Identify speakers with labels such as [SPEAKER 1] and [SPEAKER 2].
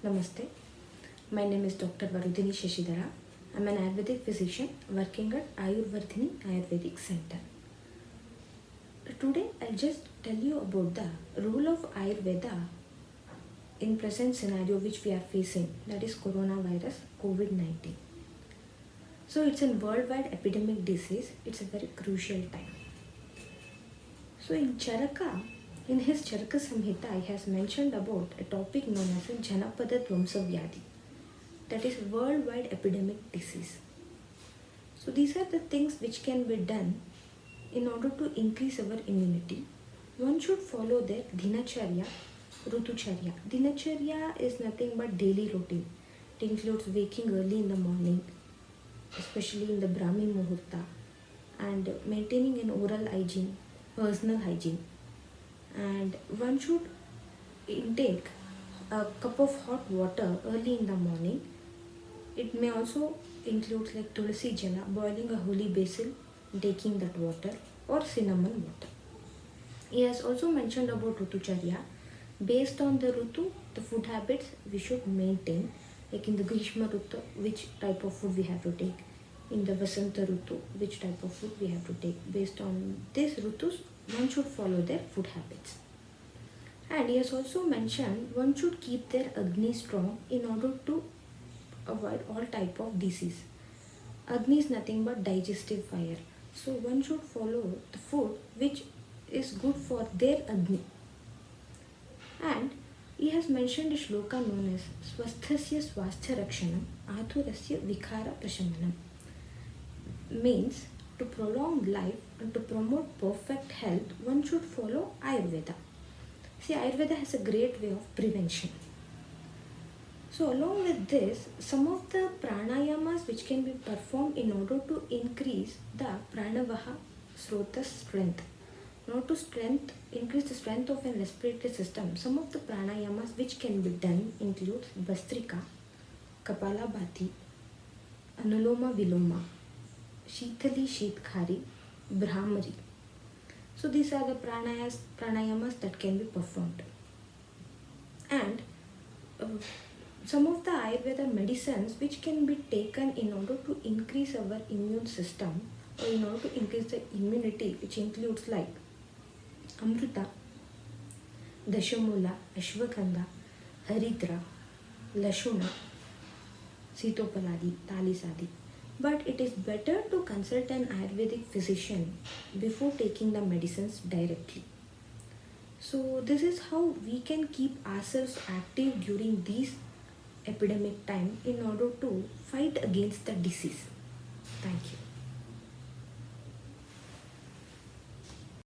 [SPEAKER 1] Namaste. My name is Dr. Varudini Shashidhara. I'm an Ayurvedic physician working at Ayurvardhini Ayurvedic Center. Today, I'll just tell you about the role of Ayurveda in present scenario which we are facing, that is coronavirus COVID-19. So it's a worldwide epidemic disease. It's a very crucial time. So in Charaka, in his Charaka Samhita, he has mentioned about a topic known as Janapada Dvamsavyadi, that is worldwide epidemic disease. So these are the things which can be done in order to increase our immunity. One should follow their Dinacharya, Rutucharya. Dinacharya is nothing but daily routine. It includes waking early in the morning, especially in the Brahmi Muhurta, and maintaining an oral hygiene, personal hygiene. And one should intake a cup of hot water early in the morning. It may also include like tulsi jala, boiling a holy basil, taking that water, or cinnamon water. He has also mentioned about Rutucharya. Based on the Rutu, the food habits we should maintain. Like in the Grishma Rutu, which type of food we have to take. In the Vasanta Rutu, which type of food we have to take. Based on these Rutus, one should follow their food habits. And he has also mentioned one should keep their Agni strong in order to avoid all type of disease. Agni is nothing but digestive fire. So one should follow the food which is good for their Agni. And he has mentioned a shloka known as Swasthasya Swasthya Rakshanam Athurasya Vikhara Prashamanam. Means to prolong life and to promote perfect health, one should follow Ayurveda. See, Ayurveda has a great way of prevention. So along with this, some of the pranayamas which can be performed in order to increase the pranavaha srotas strength. In order to increase the strength of a respiratory system, some of the pranayamas which can be done includes Bhastrika, Kapalabhati, Anuloma Viloma, Shithali Shithkhari, Brahmari. So these are the pranayamas that can be performed. And some of the Ayurveda medicines which can be taken in order to increase our immune system or in order to increase the immunity, which includes like Amrita, Dashamula, Ashwagandha, Haridra, Lashuna, Sitopaladi, Talisadi. But it is better to consult an Ayurvedic physician before taking the medicines directly. So this is how we can keep ourselves active during these epidemic time in order to fight against the disease. Thank you.